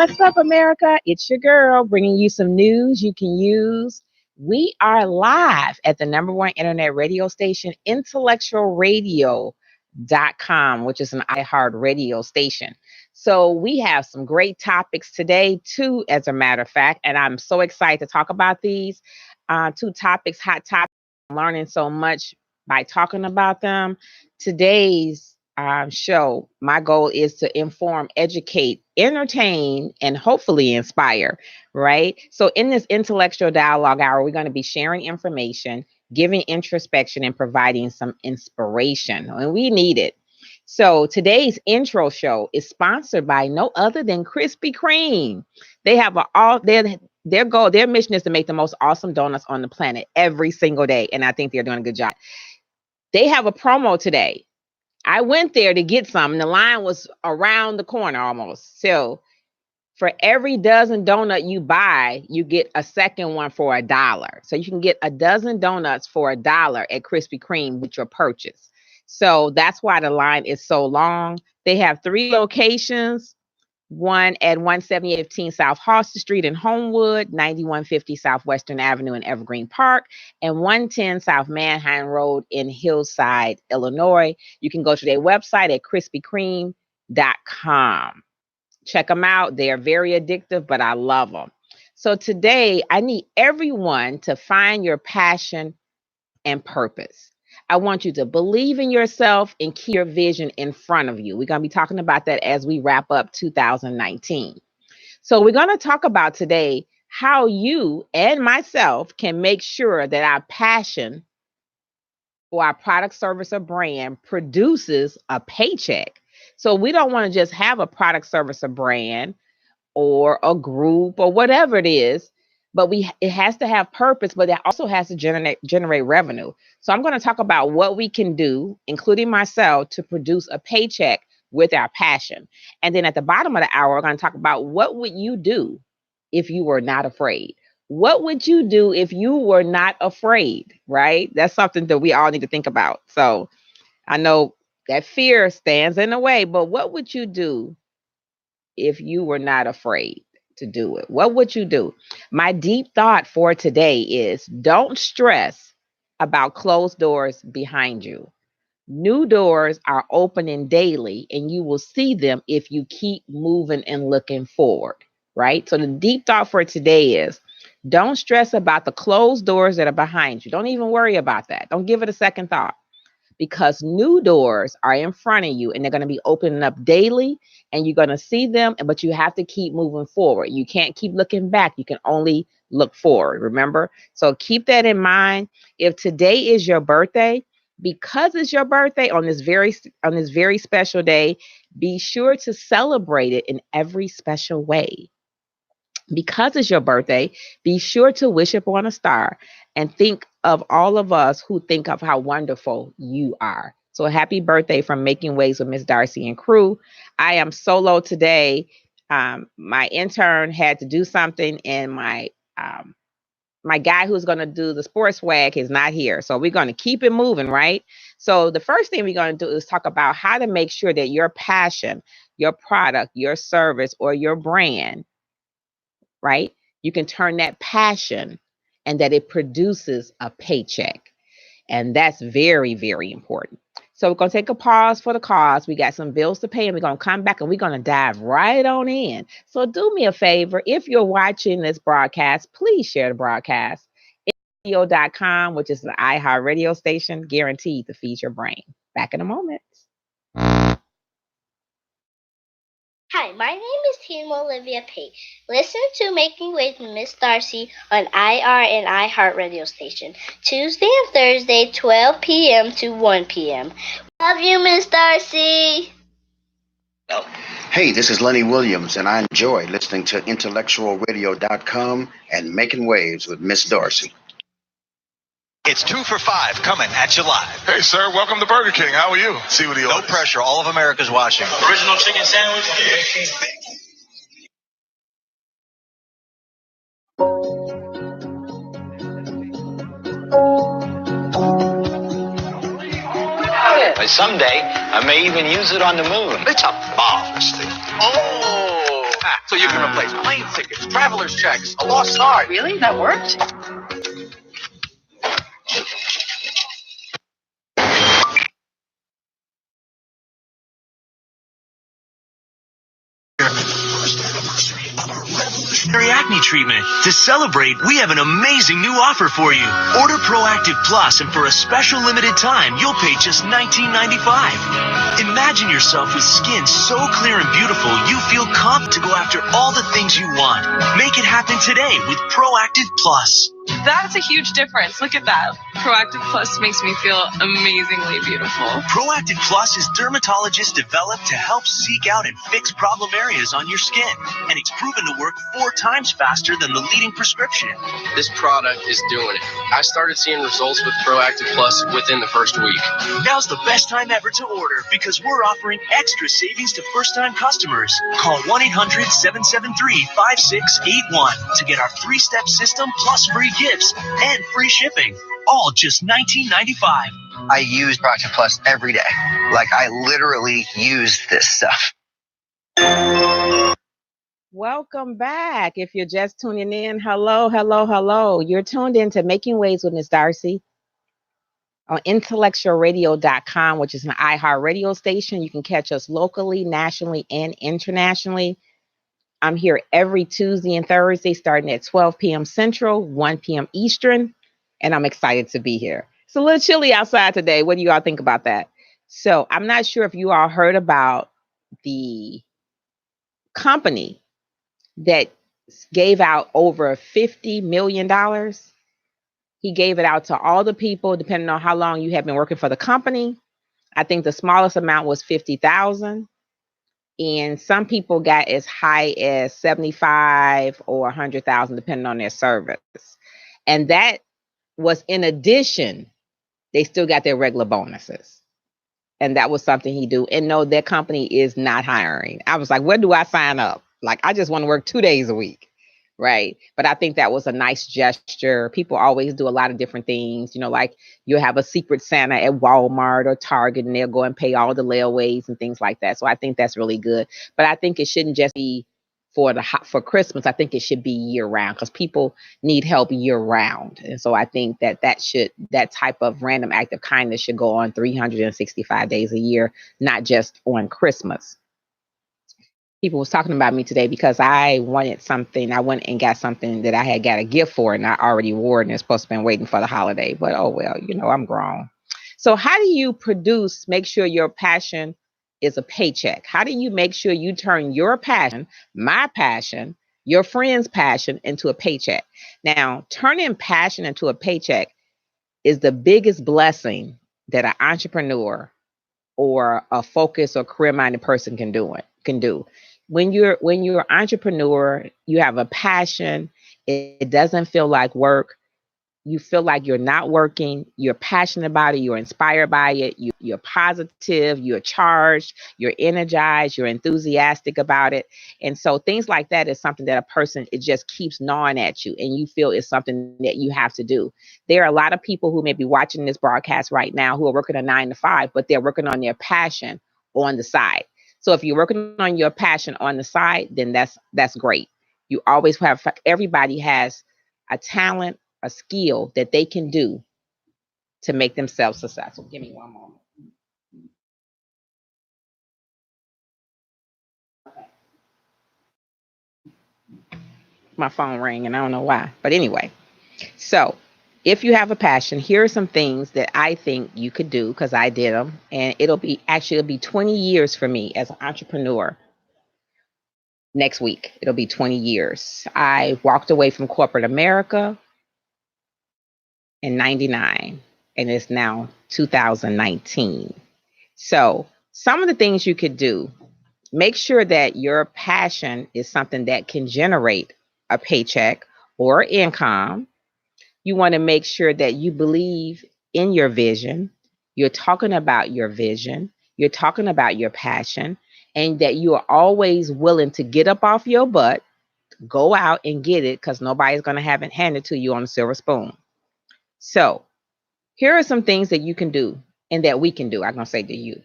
What's up, America? It's your girl bringing you some news you can use. We are live at the number one internet radio station, IntellectualRadio.com, which is an iHeart radio station. So we have some great topics today, too, as a matter of fact, and I'm so excited to talk about these two topics, hot topics. I'm learning so much by talking about them. Today's show, my goal is to inform, educate, entertain, and hopefully inspire, right? So in this intellectual dialogue hour, we're going to be sharing information, giving introspection, and providing some inspiration. And we need it. So today's intro show is sponsored by no other than Krispy Kreme. They have their goal, their mission is to make the most awesome donuts on the planet every single day. And I think they're doing a good job. They have a promo today. I went there to get some, and the line was around the corner almost. So for every dozen donut you buy, you get a second one for $1. So you can get a dozen donuts for $1 at Krispy Kreme with your purchase. So that's why the line is so long. They have 3 locations. One at 17815 South Halsted Street in Homewood, 9150 Southwestern Avenue in Evergreen Park, and 110 South Manhattan Road in Hillside, Illinois. You can go to their website at krispykreme.com. Check them out. They are very addictive, but I love them. So today, I need everyone to find your passion and purpose. I want you to believe in yourself and keep your vision in front of you. We're going to be talking about that as we wrap up 2019. So we're going to talk about today how you and myself can make sure that our passion for our product, service, or brand produces a paycheck. So we don't want to just have a product, service, or brand or a group or whatever it is, but it has to have purpose, but it also has to generate revenue. So I'm going to talk about what we can do, including myself, to produce a paycheck with our passion. And then at the bottom of the hour, we're going to talk about what would you do if you were not afraid? What would you do if you were not afraid, right? That's something that we all need to think about. So I know that fear stands in the way, but what would you do if you were not afraid to do it? What would you do? My deep thought for today is don't stress about closed doors behind you. New doors are opening daily, and you will see them if you keep moving and looking forward, right? So the deep thought for today is don't stress about the closed doors that are behind you. Don't even worry about that. Don't give it a second thought, because new doors are in front of you and they're going to be opening up daily, and you're going to see them, but you have to keep moving forward. You can't keep looking back. You can only look forward, remember? So keep that in mind. If today is your birthday, because it's your birthday on this very special day, be sure to celebrate it in every special way. Because it's your birthday, be sure to wish upon a star and think of all of us who think of how wonderful you are. So happy birthday from Making Waves with Miss Darci and crew. I am solo today. My intern had to do something, and my guy who's going to do the sports swag is not here. So we're going to keep it moving, right? So the first thing we're going to do is talk about how to make sure that your passion, your product, your service, or your brand, right? You can turn that passion and that it produces a paycheck. And that's very, very important. So we're going to take a pause for the cause. We got some bills to pay, and we're going to come back and we're going to dive right on in. So do me a favor. If you're watching this broadcast, please share the broadcast. Radio.com, which is the iHeart radio station, guaranteed to feed your brain. Back in a moment. Hi, my name is Team Olivia Pate. Listen to Making Waves with Miss Darci on IR and iHeart radio station, Tuesday and Thursday, 12 p.m. to 1 p.m. Love you, Miss Darci. Hey, this is Lenny Williams, and I enjoy listening to IntellectualRadio.com and Making Waves with Miss Darci. It's 2 for 5 coming at you live. Hey, sir, welcome to Burger King. How are you? See what he No orders. pressure. All of America's watching. Original chicken sandwich. Someday, I may even use it on the moon. It's a marvelous thing. Oh! So you can replace plane tickets, traveler's checks, a lost card. Really? That worked? Acne treatment. To celebrate, we have an amazing new offer for you. Order Proactive Plus, and for a special limited time, you'll pay just $19.95. Imagine yourself with skin so clear and beautiful, you feel confident to go after all the things you want. Make it happen today with Proactive Plus. That's a huge difference. Look at that. Proactive Plus makes me feel amazingly beautiful. Proactive Plus is dermatologist developed to help seek out and fix problem areas on your skin. And it's proven to work 4 times faster than the leading prescription. This product is doing it. I started seeing results with Proactive Plus within the first week. Now's the best time ever to order because we're offering extra savings to first-time customers. Call 1-800-773-5681 to get our 3-step system plus free gifts and free shipping. All just $19.95. I use Proactive Plus every day. Like, I literally use this stuff. Welcome back. If you're just tuning in, hello. You're tuned in to Making Waves with Miss Darci on IntellectualRadio.com, which is an iHeart radio station. You can catch us locally, nationally, and internationally. I'm here every Tuesday and Thursday starting at 12 p.m. Central, 1 p.m. Eastern, and I'm excited to be here. It's a little chilly outside today. What do you all think about that? So I'm not sure if you all heard about the company that gave out over $50 million. He gave it out to all the people, depending on how long you have been working for the company. I think the smallest amount was $50,000. And some people got as high as $75,000 or $100,000, depending on their service. And that was in addition, they still got their regular bonuses. And that was something he do. And no, their company is not hiring. I was like, where do I sign up? Like, I just want to work 2 days a week. Right. But I think that was a nice gesture. People always do a lot of different things, like you'll have a secret Santa at Walmart or Target and they'll go and pay all the layaways and things like that. So I think that's really good. But I think it shouldn't just be for Christmas. I think it should be year round because people need help year round. And so I think that type of random act of kindness should go on 365 days a year, not just on Christmas. People was talking about me today because I wanted something. I went and got something that I had got a gift for and I already wore it and it's supposed to be waiting for the holiday. But oh well, I'm grown. So how do you make sure your passion is a paycheck? How do you make sure you turn your passion, my passion, your friend's passion into a paycheck? Now, turning passion into a paycheck is the biggest blessing that an entrepreneur or a focused or career-minded person can do. When you're an entrepreneur, you have a passion. It doesn't feel like work. You feel like you're not working. You're passionate about it. You're inspired by it. You're positive. You're charged. You're energized. You're enthusiastic about it. And so things like that is something that it just keeps gnawing at you and you feel it's something that you have to do. There are a lot of people who may be watching this broadcast right now who are working a 9 to 5, but they're working on their passion on the side. So if you're working on your passion on the side, then that's great. You always everybody has a talent, a skill that they can do to make themselves successful. Give me one moment. Okay. My phone rang and I don't know why, but anyway. So if you have a passion, here are some things that I think you could do because I did them. And it'll be 20 years for me as an entrepreneur. Next week, it'll be 20 years. I walked away from corporate America in 99 and it's now 2019. So some of the things you could do, make sure that your passion is something that can generate a paycheck or income. You want to make sure that you believe in your vision. You're talking about your vision. You're talking about your passion, and that you are always willing to get up off your butt, go out and get it because nobody's going to have it handed to you on a silver spoon. So here are some things that you can do and that we can do. I'm going to say to you.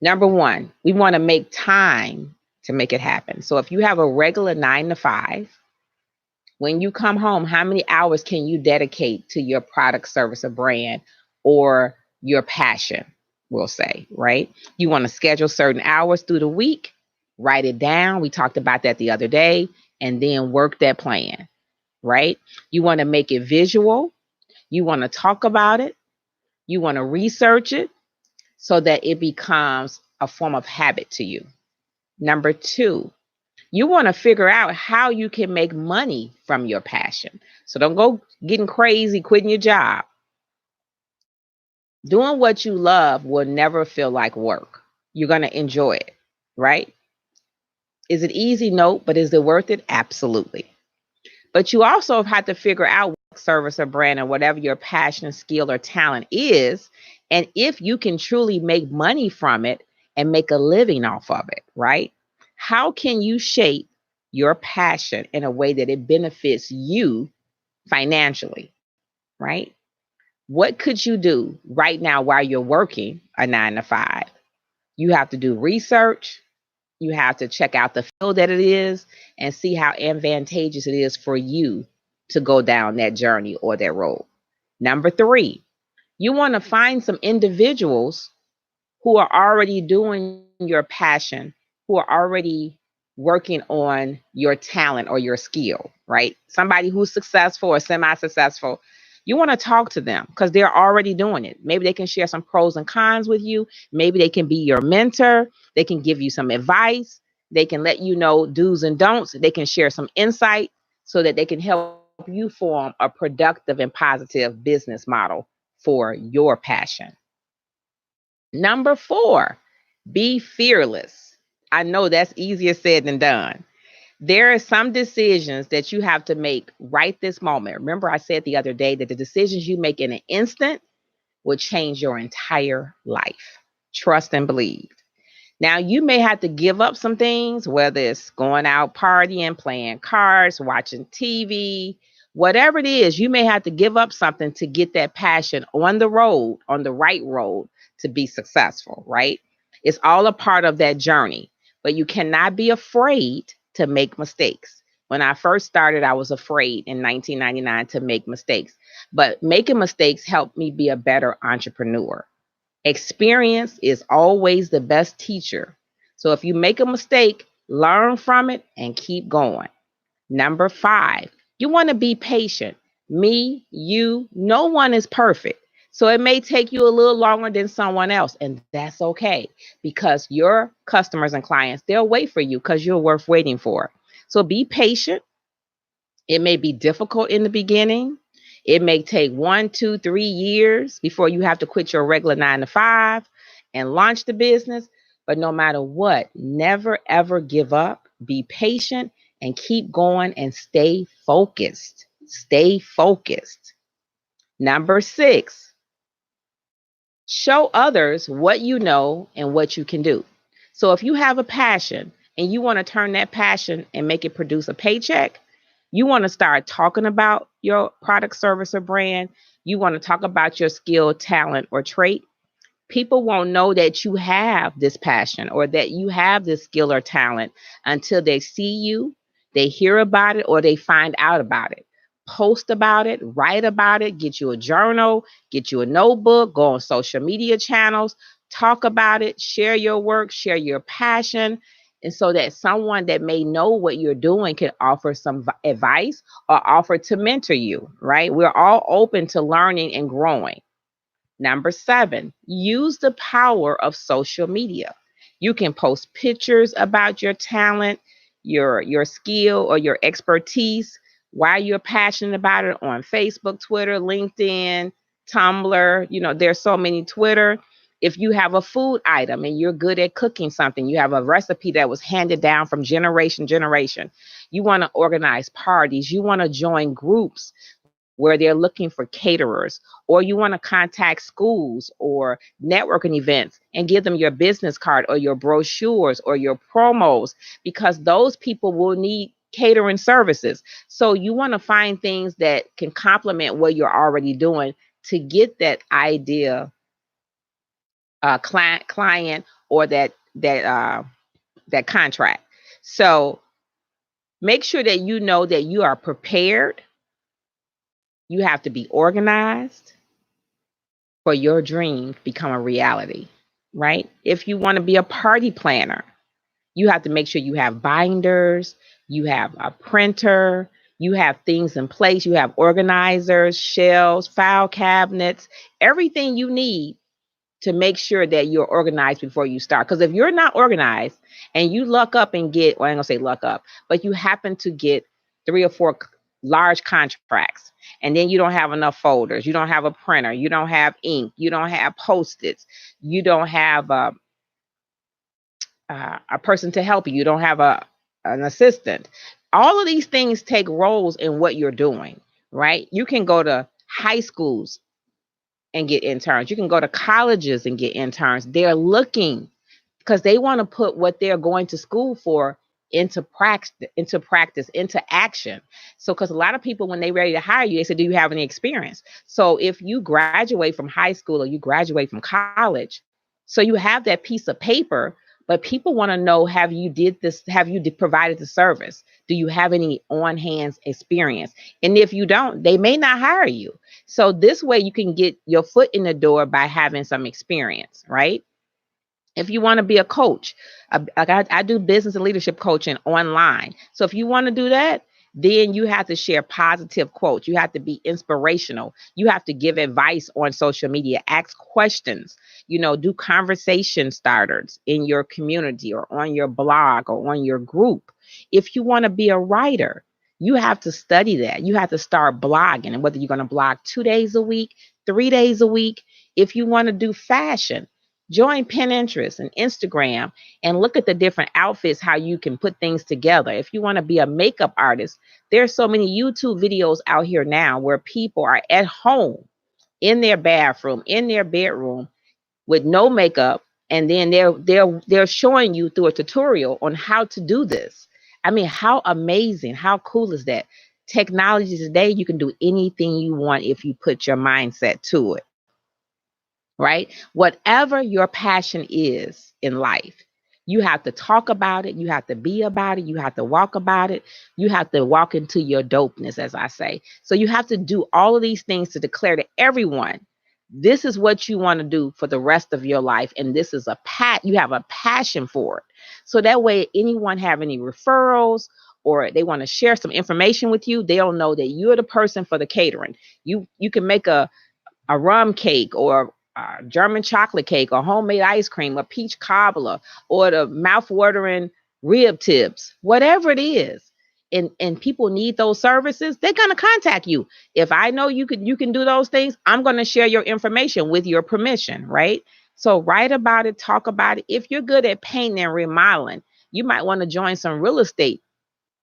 Number one, we want to make time to make it happen. So if you have a regular 9 to 5, when you come home, how many hours can you dedicate to your product, service, or brand, or your passion, we'll say, right? You want to schedule certain hours through the week, write it down. We talked about that the other day, and then work that plan, right? You want to make it visual. You want to talk about it. You want to research it so that it becomes a form of habit to you. Number 2, you want to figure out how you can make money from your passion. So don't go getting crazy, quitting your job. Doing what you love will never feel like work. You're going to enjoy it, right? Is it easy? No, but is it worth it? Absolutely. But you also have to figure out what service or brand or whatever your passion, skill, or talent is, and if you can truly make money from it and make a living off of it, right? How can you shape your passion in a way that it benefits you financially, right? What could you do right now while you're working a 9 to 5? You have to do research. You have to check out the field that it is and see how advantageous it is for you to go down that journey or that road. Number 3, you want to find some individuals who are already doing your passion, who are already working on your talent or your skill, right? Somebody who's successful or semi-successful. You want to talk to them because they're already doing it. Maybe they can share some pros and cons with you. Maybe they can be your mentor. They can give you some advice. They can let you know do's and don'ts. They can share some insight so that they can help you form a productive and positive business model for your passion. Number 4, be fearless. I know that's easier said than done. There are some decisions that you have to make right this moment. Remember, I said the other day that the decisions you make in an instant will change your entire life. Trust and believe. Now, you may have to give up some things, whether it's going out partying, playing cards, watching TV, whatever it is, you may have to give up something to get that passion on the road, on the right road to be successful, right? It's all a part of that journey, but you cannot be afraid to make mistakes. When I first started, I was afraid in 1999 to make mistakes, but making mistakes helped me be a better entrepreneur. Experience is always the best teacher. So if you make a mistake, learn from it and keep going. Number 5, you want to be patient. Me, you, no one is perfect. So it may take you a little longer than someone else, and that's okay because your customers and clients, they'll wait for you because you're worth waiting for. So be patient. It may be difficult in the beginning. It may take 1, 2, 3 years before you have to quit your regular 9 to 5 and launch the business. But no matter what, never ever give up. Be patient and keep going and stay focused. Stay focused. Number 6, show others what you know and what you can do. So if you have a passion and you want to turn that passion and make it produce a paycheck, you want to start talking about your product, service, or brand. You want to talk about your skill, talent, or trait. People won't know that you have this passion or that you have this skill or talent until they see you, they hear about it, or they find out about it. Post about it, write about it, get you a journal, get you a notebook, go on social media channels, talk about it, share your work, share your passion. And so that someone that may know what you're doing can offer some advice or offer to mentor you, right? We're all open to learning and growing. Number 7, use the power of social media. You can post pictures about your talent, your skill, or your expertise, why you're passionate about it on Facebook, Twitter, LinkedIn, Tumblr. You know, there's so many Twitter. If you have a food item and you're good at cooking something, you have a recipe that was handed down from generation to generation. You want to organize parties. You want to join groups where they're looking for caterers, or you want to contact schools or networking events and give them your business card or your brochures or your promos, because those people will need catering services. So you want to find things that can complement what you're already doing to get that idea client or that contract. So make sure that you know that you are prepared. You have to be organized for your dream to become a reality, right? If you want to be a party planner, you have to make sure you have binders, you have a printer, you have things in place, you have organizers, shelves, file cabinets, everything you need to make sure that you're organized before you start. Because if you're not organized and you luck up and get, well, I ain't gonna say luck up, but you happen to get 3 or 4 large contracts, and then you don't have enough folders, you don't have a printer, you don't have ink, you don't have post-its, you don't have a person to help you, you don't have an assistant. All of these things take roles in what you're doing, right? You can go to high schools and get interns. You can go to colleges and get interns. They're looking because they want to put what they're going to school for into practice, into action. So, because a lot of people, when they're ready to hire you, they say, do you have any experience? So if you graduate from high school or you graduate from college, so you have that piece of paper, but people want to know, have you did this? Have you provided the service? Do you have any on-hands experience? And if you don't, they may not hire you. So this way you can get your foot in the door by having some experience, right? If you want to be a coach, like I do business and leadership coaching online. So if you want to do that, then you have to share positive quotes. You have to be inspirational. You have to give advice on social media, ask questions, do conversation starters in your community or on your blog or on your group. If you want to be a writer, you have to study that. You have to start blogging, and whether you're going to blog 2 days a week, 3 days a week. If you want to do fashion, join Pinterest and Instagram and look at the different outfits, how you can put things together. If you want to be a makeup artist, there's so many YouTube videos out here now where people are at home in their bathroom, in their bedroom with no makeup, and then they're showing you through a tutorial on how to do this. I mean, how amazing, how cool is that? Technology today, you can do anything you want if you put your mindset to it. Right? Whatever your passion is in life, you have to talk about it. You have to be about it. You have to walk about it. You have to walk into your dopeness, as I say. So you have to do all of these things to declare to everyone, this is what you want to do for the rest of your life. And this is you have a passion for it. So that way, anyone have any referrals or they want to share some information with you, they'll know that you're the person for the catering. You can make a rum cake or German chocolate cake or homemade ice cream or peach cobbler or the mouth-watering rib tips, whatever it is. And people need those services, they're going to contact you. If I know you can do those things, I'm going to share your information with your permission, right? So write about it, talk about it. If you're good at painting and remodeling, you might want to join some real estate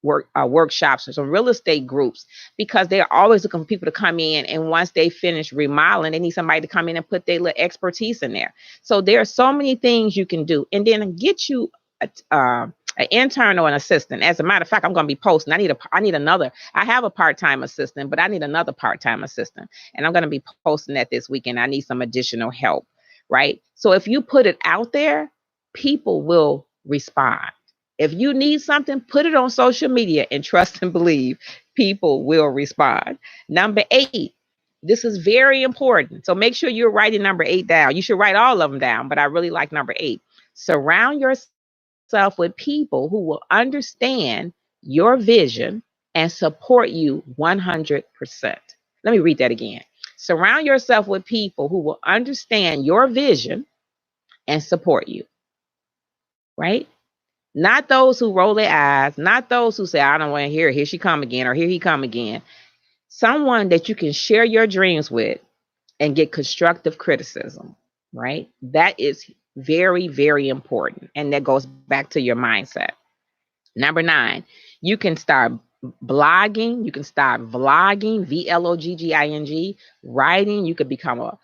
workshops or some real estate groups, because they're always looking for people to come in, and once they finish remodeling, they need somebody to come in and put their little expertise in there. So there are so many things you can do, and then get you an intern or an assistant. As a matter of fact, I'm going to be posting. I have a part-time assistant, but I need another part-time assistant, and I'm going to be posting that this weekend. I need some additional help, right? So if you put it out there, people will respond. If you need something, put it on social media, and trust and believe people will respond. Number 8, this is very important. So make sure you're writing number 8 down. You should write all of them down, but I really like number 8. Surround yourself with people who will understand your vision and support you 100%. Let me read that again. Surround yourself with people who will understand your vision and support you, right? Not those who roll their eyes, not those who say, I don't want to hear it. Here she come again, or here he come again. Someone that you can share your dreams with and get constructive criticism, right? That is very, very important. And that goes back to your mindset. Number 9, you can start blogging. You can start vlogging, VLOGGING, writing. You could become a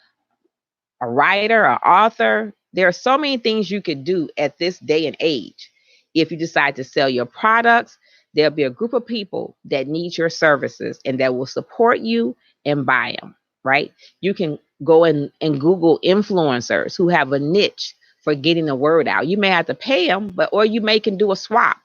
writer, an author. There are so many things you could do at this day and age. If you decide to sell your products, there'll be a group of people that need your services and that will support you and buy them, right? You can go and Google influencers who have a niche for getting the word out. You may have to pay them, or you can do a swap.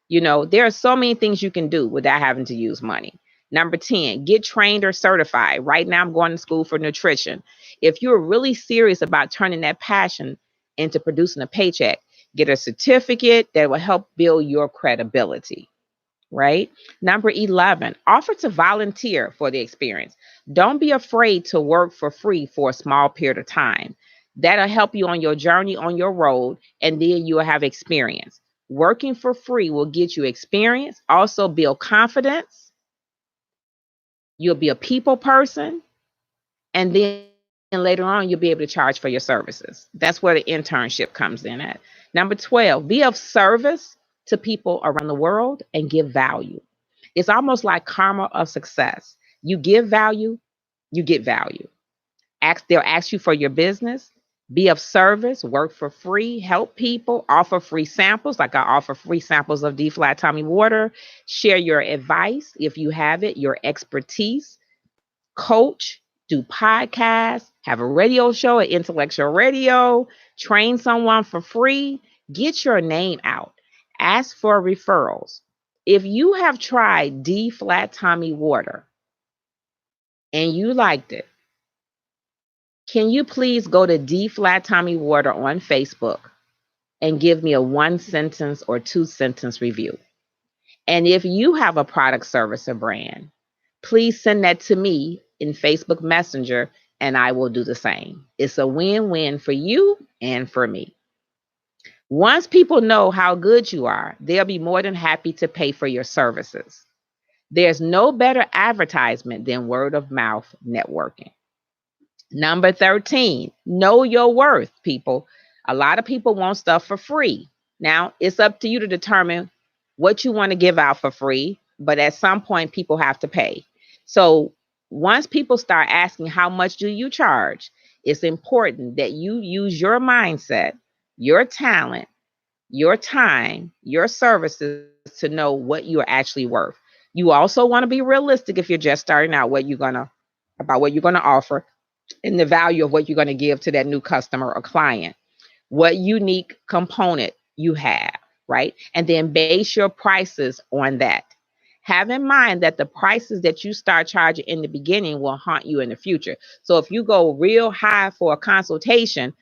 There are so many things you can do without having to use money. Number 10, get trained or certified. Right now, I'm going to school for nutrition. If you're really serious about turning that passion into producing a paycheck, get a certificate that will help build your credibility, right? Number 11, offer to volunteer for the experience. Don't be afraid to work for free for a small period of time. That'll help you on your journey, on your road, and then you'll have experience. Working for free will get you experience, also build confidence. You'll be a people person, and then later on, you'll be able to charge for your services. That's where the internship comes in at. Number 12, be of service to people around the world and give value. It's almost like karma of success. You give value, you get value. They'll ask you for your business. Be of service, work for free, help people, offer free samples, like I offer free samples of D-Flat Tommy water. Share your advice if you have it, your expertise. Coach, do podcasts, have a radio show at Intellectual Radio, train someone for free, get your name out, ask for referrals. If you have tried D-Flat Tommy water and you liked it, can you please go to D-Flat Tommy water on Facebook and give me a 1-sentence or 2-sentence review? And if you have a product, service, or brand, please send that to me in Facebook Messenger, and I will do the same. It's a win-win for you and for me. Once people know how good you are, they'll be more than happy to pay for your services. There's no better advertisement than word of mouth networking. Number 13, know your worth, people. A lot of people want stuff for free. Now, it's up to you to determine what you want to give out for free, but at some point, people have to pay. So once people start asking how much do you charge, it's important that you use your mindset, your talent, your time, your services to know what you are actually worth. You also want to be realistic if you're just starting out, what you're going to offer and the value of what you're going to give to that new customer or client, what unique component you have, right? And then base your prices on that. Have in mind that the prices that you start charging in the beginning will haunt you in the future. So if you go real high for a consultation,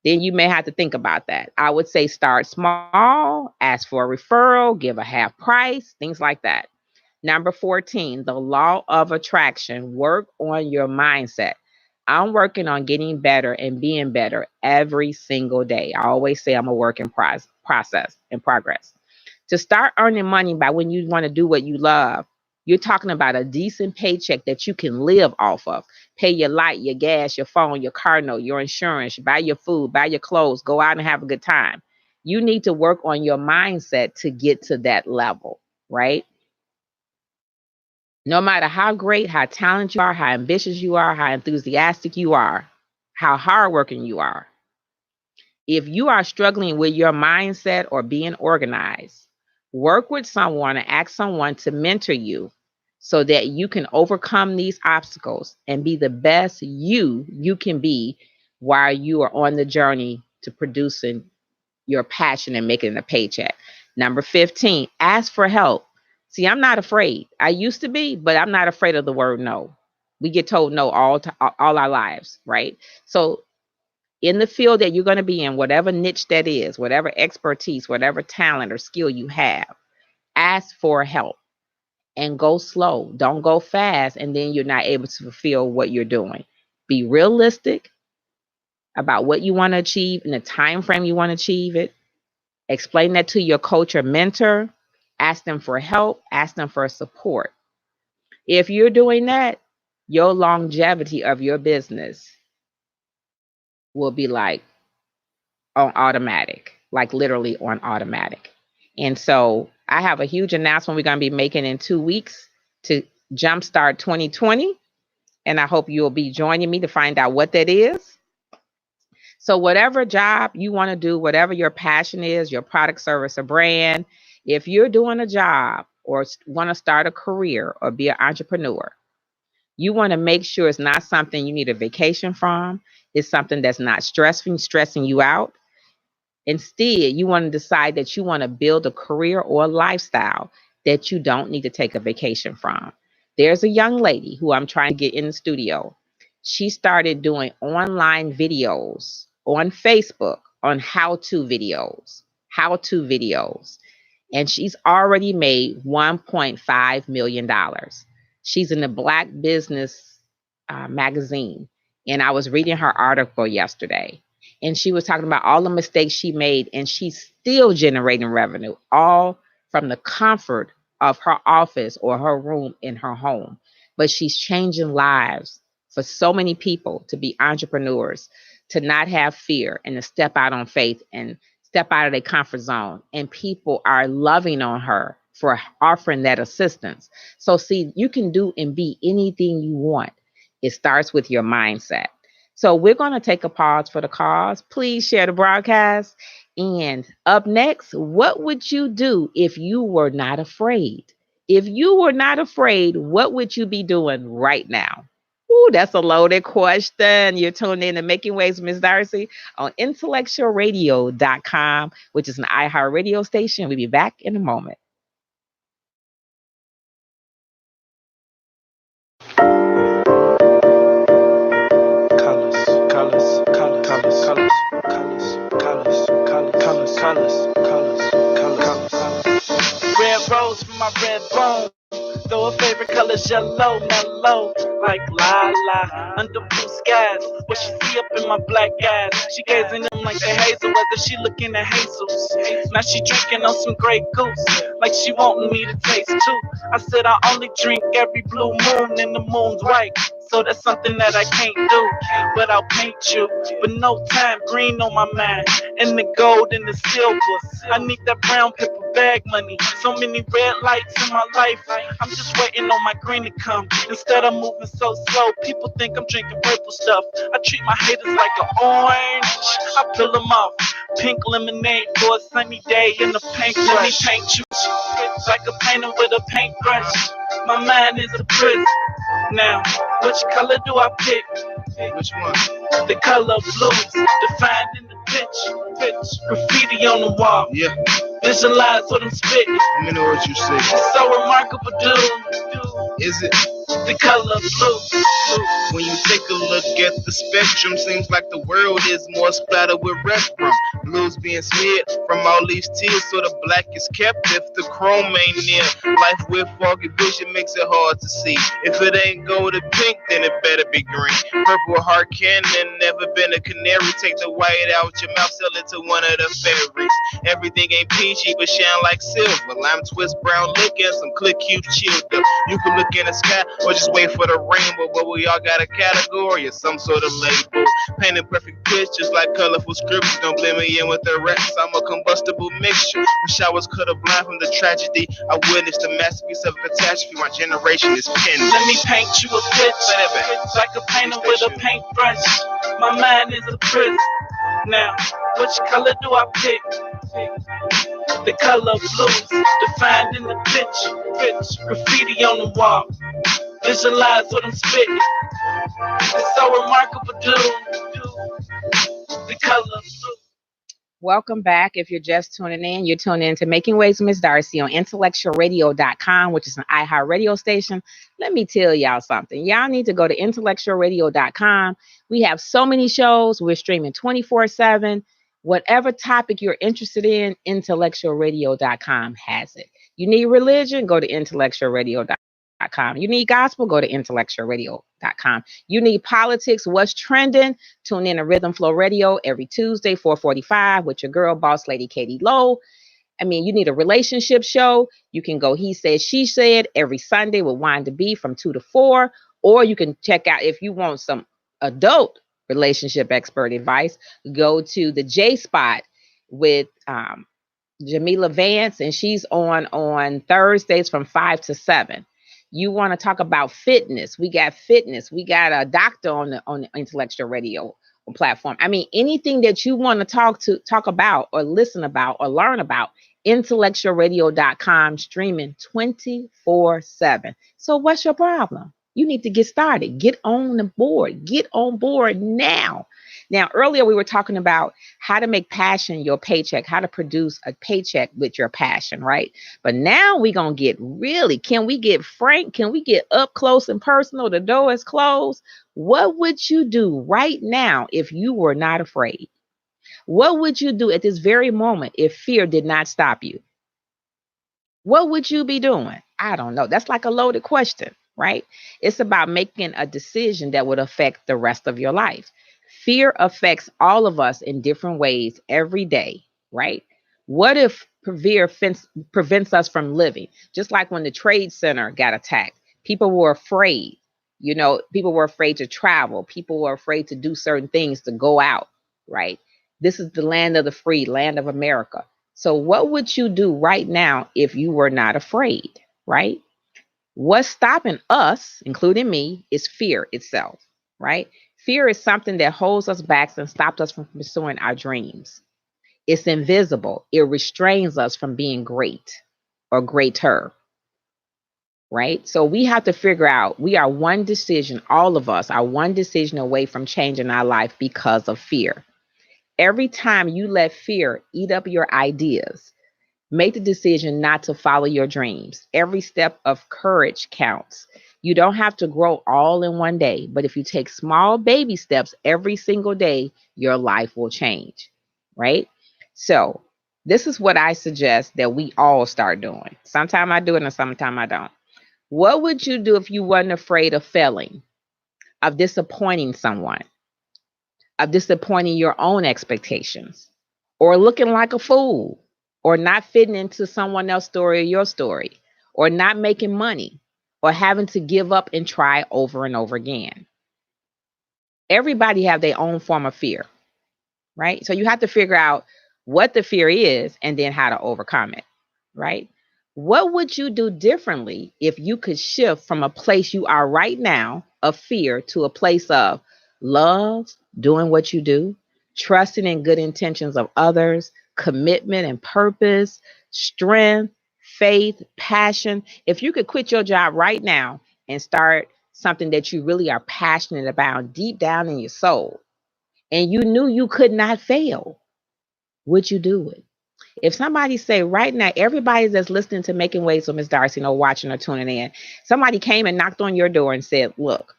then you may have to think about that. I would say start small, ask for a referral, give a half price, things like that. Number 14, the law of attraction. Work on your mindset. I'm working on getting better and being better every single day. I always say I'm a work in progress. To start earning money by when you want to do what you love, you're talking about a decent paycheck that you can live off of. Pay your light, your gas, your phone, your car note, your insurance, buy your food, buy your clothes, go out and have a good time. You need to work on your mindset to get to that level, right? No matter how great, how talented you are, how ambitious you are, how enthusiastic you are, how hardworking you are, if you are struggling with your mindset or being organized, work with someone and ask someone to mentor you so that you can overcome these obstacles and be the best you can be while you are on the journey to producing your passion and making a paycheck. Number 15, ask for help. See, I'm not afraid. I used to be, but I'm not afraid of the word no. We get told no all our lives, right? So in the field that you're going to be in, whatever niche that is, whatever expertise, whatever talent or skill you have, ask for help and go slow. Don't go fast, and then you're not able to fulfill what you're doing. Be realistic about what you want to achieve and the time frame you want to achieve it. Explain that to your coach or mentor. Ask them for help. Ask them for support. If you're doing that, your longevity of your business will be like on automatic, like literally on automatic. And so I have a huge announcement we're going to be making in 2 weeks to jumpstart 2020. And I hope you'll be joining me to find out what that is. So whatever job you want to do, whatever your passion is, your product, service, or brand, if you're doing a job or want to start a career or be an entrepreneur, you want to make sure it's not something you need a vacation from. It's something that's not stressing you out. Instead, you want to decide that you want to build a career or a lifestyle that you don't need to take a vacation from. There's a young lady who I'm trying to get in the studio. She started doing online videos on Facebook on how to videos, and she's already made $1.5 million. She's in the Black Business magazine, and I was reading her article yesterday, and she was talking about all the mistakes she made, and she's still generating revenue, all from the comfort of her office or her room in her home. But she's changing lives for so many people to be entrepreneurs, to not have fear, and to step out on faith and step out of their comfort zone. And people are loving on her for offering that assistance. So, see, you can do and be anything you want. It starts with your mindset. So we're going to take a pause for the cause. Please share the broadcast. And up next, what would you do if you were not afraid? If you were not afraid, what would you be doing right now? Ooh, that's a loaded question. You're tuned in to Making Waves with Miss Darci on IntellectualRadio.com, which is an iHeart radio station. We'll be back in a moment. Red rose from my red bone. Though her favorite color's yellow, mellow, like la under blue skies. What she see up in my black eyes? She gazing them like they hazel, whether she looking at Jesus. Now she drinking on some Grey Goose, like she wanting me to taste too. I said I only drink every blue moon, and the moon's white. So that's something that I can't do, but I'll paint you. But no time, green on my mind, and the gold and the silver. I need that brown paper bag money. So many red lights in my life, I'm just waiting on my green to come. Instead of moving so slow, people think I'm drinking purple stuff. I treat my haters like an orange, I peel them off. Pink lemonade for a sunny day in the paint. Let me paint you like a painter with a paintbrush. My mind is a prison. Now, which color do I pick? Which one? The color blue, defined in the pitch. Graffiti on the wall. Yeah. Visualize what I'm spitting. Let me know what you say. It's so remarkable, dude. Is it? The color blue. When you take a look at the spectrum, seems like the world is more splattered with red rum. Blues being smeared from all these tears, so the black is kept if the chrome ain't near. Life with foggy vision makes it hard to see. If it ain't gold or pink, then it better be green. Purple heart cannon, never been a canary. Take the white out your mouth, sell it to one of the fairies. Everything ain't peachy, but shine like silver. Lime twist, brown lick, and some click cute chilled up. You can look in the sky or just wait for the rainbow, but we all got a category or some sort of label. Painting perfect pictures like colorful scriptures. Don't blend me in with the rest. I'm a combustible mixture. Wish I was colorblind from the tragedy. I witnessed the masterpiece of a catastrophe. My generation is pinned. Let me paint you a picture, like a painter with a paintbrush. My mind is a prison. Now, which color do I pick? The color blue, defined in the pitch. Graffiti on the wall. Visualize what I'm spitting. It's so remarkable, dude. The color blue. Welcome back. If you're just tuning in, you're tuning in to Making Waves with Miss Darci on IntellectualRadio.com, which is an iHeart radio station. Let me tell y'all something. Y'all need to go to IntellectualRadio.com. We have so many shows. We're streaming 24/7. Whatever topic you're interested in, IntellectualRadio.com has it. You need religion, go to IntellectualRadio.com. You need gospel, go to IntellectualRadio.com. You need politics, what's trending, tune in to Rhythm Flow Radio every Tuesday, 4:45 with your girl, boss lady Katie Lowe. I mean, you need a relationship show. You can go He Said, She Said every Sunday with Wine to Be from 2 to 4. Or you can check out, if you want some adult relationship expert advice, go to the J Spot with Jamila Vance, and she's on Thursdays from 5 to 7. You want to talk about fitness? We got fitness. We got a doctor on the Intellectual Radio platform. I mean, anything that you want to talk about or listen about or learn about, IntellectualRadio.com, streaming 24/7. So what's your problem? You need to get started. Get on the board. Get on board now. Now, earlier we were talking about how to make passion your paycheck, how to produce a paycheck with your passion, right? But now we're going to get really, can we get frank? Can we get up close and personal? The door is closed. What would you do right now if you were not afraid? What would you do at this very moment if fear did not stop you? What would you be doing? I don't know. That's like a loaded question, right? It's about making a decision that would affect the rest of your life. Fear affects all of us in different ways every day, right? What if prevents us from living? Just like when the Trade Center got attacked, people were afraid. You know, people were afraid to travel. People were afraid to do certain things, to go out, right? This is the land of the free, land of America. So what would you do right now if you were not afraid, right? What's stopping us, including me, is fear itself, right? Fear is something that holds us back and stops us from pursuing our dreams. It's invisible. It restrains us from being great or greater, right? So we have to figure out, we are one decision, all of us are one decision away from changing our life because of fear. Every time you let fear eat up your ideas, make the decision not to follow your dreams. Every step of courage counts. You don't have to grow all in one day, but if you take small baby steps every single day, your life will change, right? So this is what I suggest that we all start doing. Sometimes I do it and sometimes I don't. What would you do if you weren't afraid of failing, of disappointing someone, of disappointing your own expectations, or looking like a fool, or not fitting into someone else's story or your story, or not making money, or having to give up and try over and over again? Everybody have their own form of fear, right? So you have to figure out what the fear is and then how to overcome it, right? What would you do differently if you could shift from a place you are right now of fear to a place of love, doing what you do, trusting in good intentions of others, commitment and purpose, strength, faith, passion? If you could quit your job right now and start something that you really are passionate about deep down in your soul, and you knew you could not fail, would you do it? If somebody say right now, everybody that's listening to Making Waves with Miss Darci, watching or tuning in, somebody came and knocked on your door and said, look,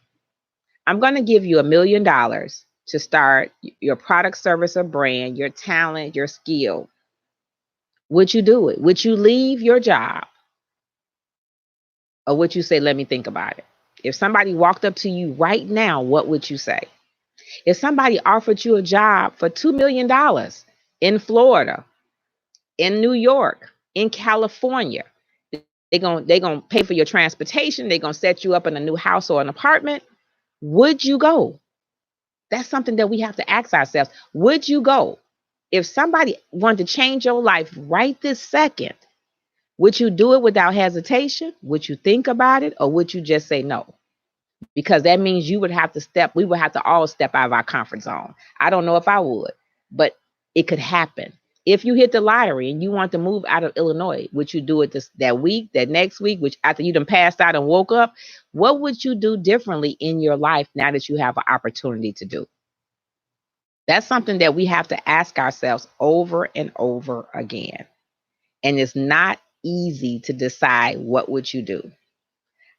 I'm going to give you $1 million to start your product, service, or brand, your talent, your skill. Would you do it? Would you leave your job? Or would you say, let me think about it? If somebody walked up to you right now, what would you say? If somebody offered you a job for $2 million in Florida, in New York, in California, they're gonna pay for your transportation, they're gonna set you up in a new house or an apartment, would you go? That's something that we have to ask ourselves. Would you go? If somebody wanted to change your life right this second, would you do it without hesitation? Would you think about it, or would you just say no? Because that means we would have to all step out of our comfort zone. I don't know if I would, but it could happen. If you hit the lottery and you want to move out of Illinois, would you do it that week, that next week, which after you done passed out and woke up? What would you do differently in your life now that you have an opportunity to do? That's something that we have to ask ourselves over and over again. And it's not easy to decide what would you do.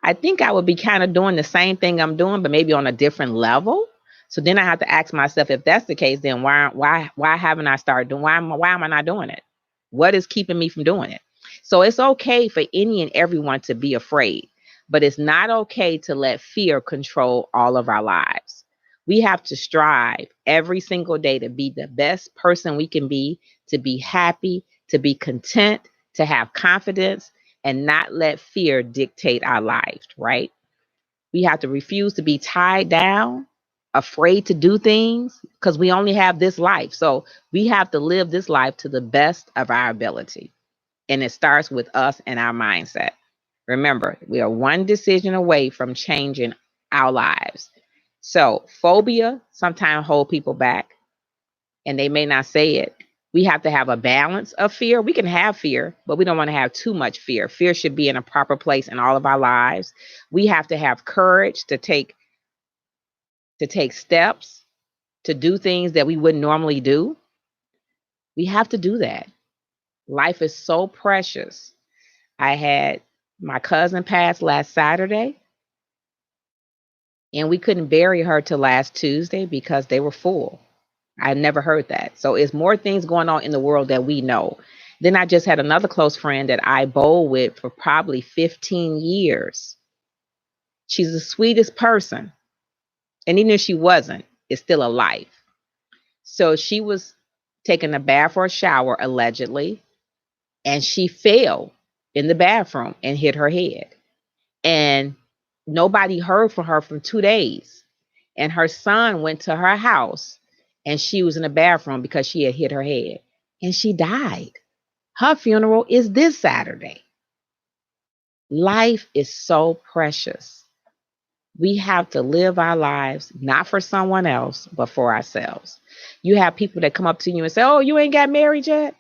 I think I would be kind of doing the same thing I'm doing, but maybe on a different level. So then I have to ask myself, if that's the case, then why haven't I started doing? Why am I not doing it? What is keeping me from doing it? So it's okay for any and everyone to be afraid, but it's not okay to let fear control all of our lives. We have to strive every single day to be the best person we can be, to be happy, to be content, to have confidence, and not let fear dictate our lives, right? We have to refuse to be tied down, afraid to do things, because we only have this life. So we have to live this life to the best of our ability. And it starts with us and our mindset. Remember, we are one decision away from changing our lives. So phobia sometimes hold people back, and they may not say it. We have to have a balance of fear. We can have fear, but we don't want to have too much fear. Fear should be in a proper place in all of our lives. We have to have courage to take steps. to do things that we wouldn't normally do, we have to do that. Life is so precious. I had my cousin pass last Saturday, and we couldn't bury her till last Tuesday because they were full. I never heard that. So it's more things going on in the world that we know. Then I just had another close friend that I bowled with for probably 15 years. She's the sweetest person. And even if she wasn't, it's still a life. So she was taking a bath or a shower, allegedly, and she fell in the bathroom and hit her head. And nobody heard from her for 2 days. And her son went to her house, and she was in the bathroom because she had hit her head. And she died. Her funeral is this Saturday. Life is so precious. We have to live our lives not for someone else, but for ourselves. You have people that come up to you and say, oh, you ain't got married yet?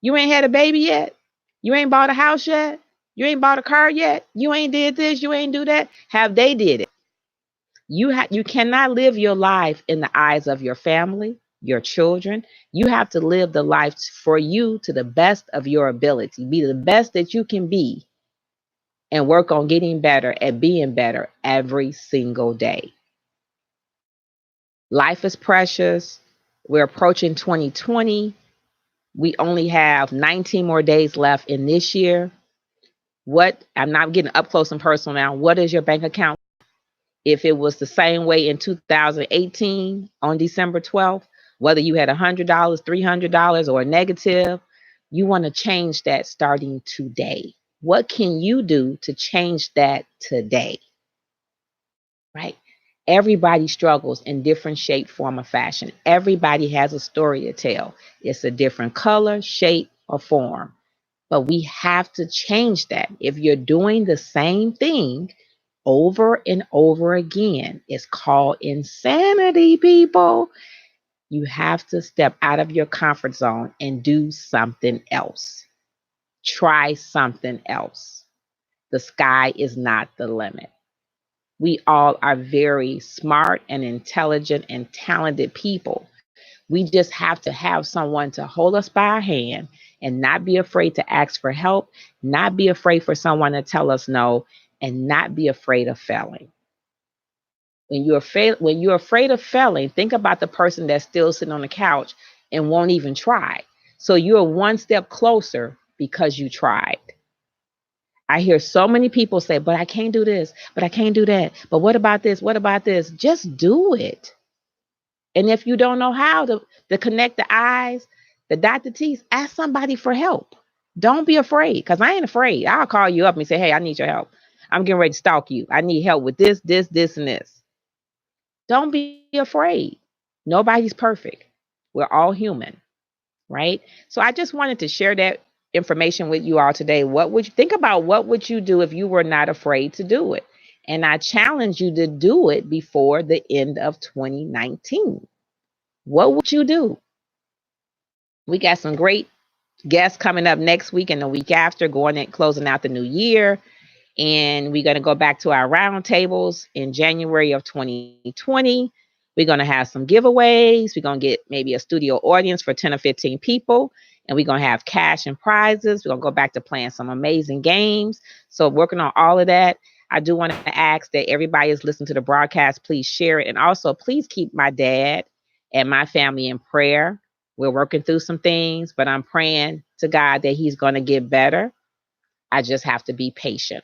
You ain't had a baby yet? You ain't bought a house yet? You ain't bought a car yet? You ain't did this? You ain't do that? Have they did it? You cannot live your life in the eyes of your family, your children. You have to live the life for you to the best of your ability. Be the best that you can be and work on getting better and being better every single day. Life is precious. We're approaching 2020. We only have 19 more days left in this year. I'm not getting up close and personal now. What is your bank account? If it was the same way in 2018 on December 12th, whether you had $100, $300, or a negative, you want to change that starting today. What can you do to change that today? Right? Everybody struggles in different shape, form, or fashion. Everybody has a story to tell. It's a different color, shape, or form. But we have to change that. If you're doing the same thing over and over again, it's called insanity, people. You have to step out of your comfort zone and do something else. Try something else. The sky is not the limit. We all are very smart and intelligent and talented people. We just have to have someone to hold us by our hand and not be afraid to ask for help, not be afraid for someone to tell us no, and not be afraid of failing. When you're afraid of failing, think about the person that's still sitting on the couch and won't even try. So you're one step closer because you tried. I hear so many people say, but I can't do this, but I can't do that. But what about this? What about this? Just do it. And if you don't know how to connect the I's, the dot the T's, ask somebody for help. Don't be afraid, because I ain't afraid. I'll call you up and say, hey, I need your help. I'm getting ready to stalk you. I need help with this, this, this, and this. Don't be afraid. Nobody's perfect. We're all human, right? So I just wanted to share that information with you all today. What would you do if you were not afraid to do it? And I challenge you to do it before the end of 2019. What would you do? We got some great guests coming up next week and the week after, closing out the new year. And we're going to go back to our roundtables in January of 2020. We're going to have some giveaways. We're going to get maybe a studio audience for 10 or 15 people. And we're going to have cash and prizes. We're going to go back to playing some amazing games. So working on all of that. I do want to ask that everybody is listening to the broadcast, please share it. And also, please keep my dad and my family in prayer. We're working through some things, but I'm praying to God that he's going to get better. I just have to be patient.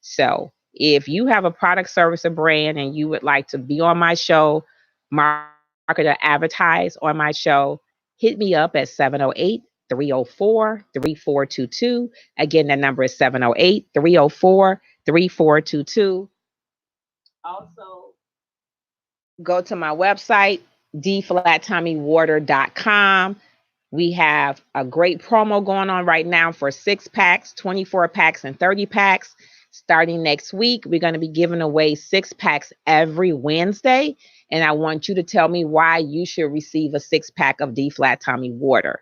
So if you have a product, service, or brand and you would like to be on my show, market or advertise on my show, hit me up at 708-304-3422. Again, that number is 708-304-3422. Also, go to my website, dflattommywater.com. We have a great promo going on right now for 6 packs, 24 packs, and 30 packs. Starting next week, we're going to be giving away 6 packs every Wednesday. And I want you to tell me why you should receive a 6-pack of D Flat Tommy Water.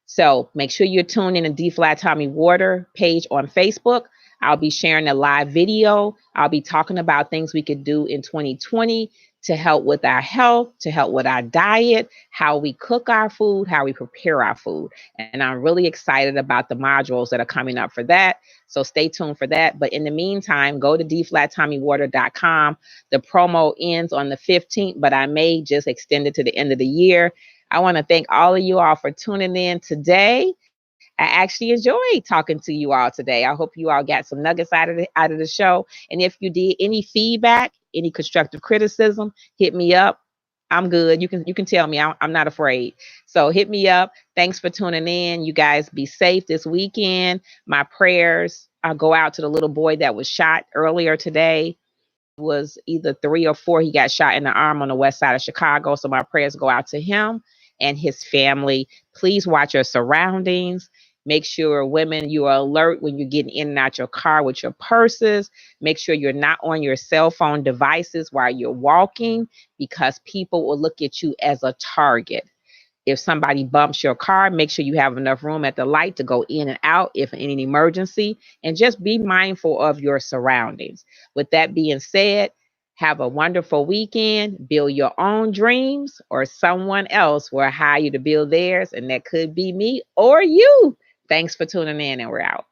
So make sure you're tuned in to D Flat Tommy Water page on Facebook. I'll be sharing a live video. I'll be talking about things we could do in 2020 to help with our health, to help with our diet, how we cook our food, how we prepare our food. And I'm really excited about the modules that are coming up for that. So stay tuned for that. But in the meantime, go to dflattommywater.com. The promo ends on the 15th, but I may just extend it to the end of the year. I want to thank all of you all for tuning in today. I actually enjoyed talking to you all today. I hope you all got some nuggets out of the show. And if you did, any feedback, any constructive criticism, hit me up. I'm good. You can tell me. I'm not afraid. So hit me up. Thanks for tuning in. You guys be safe this weekend. My prayers go out to the little boy that was shot earlier today. Was either 3 or 4. He got shot in the arm on the west side of Chicago. So my prayers go out to him and his family. Please watch your surroundings. Make sure, women, you are alert when you're getting in and out your car with your purses. Make sure you're not on your cell phone devices while you're walking, because people will look at you as a target. If somebody bumps your car, make sure you have enough room at the light to go in and out if in an emergency, and just be mindful of your surroundings. With that being said, have a wonderful weekend. Build your own dreams, or someone else will hire you to build theirs, and that could be me or you. Thanks for tuning in, and we're out.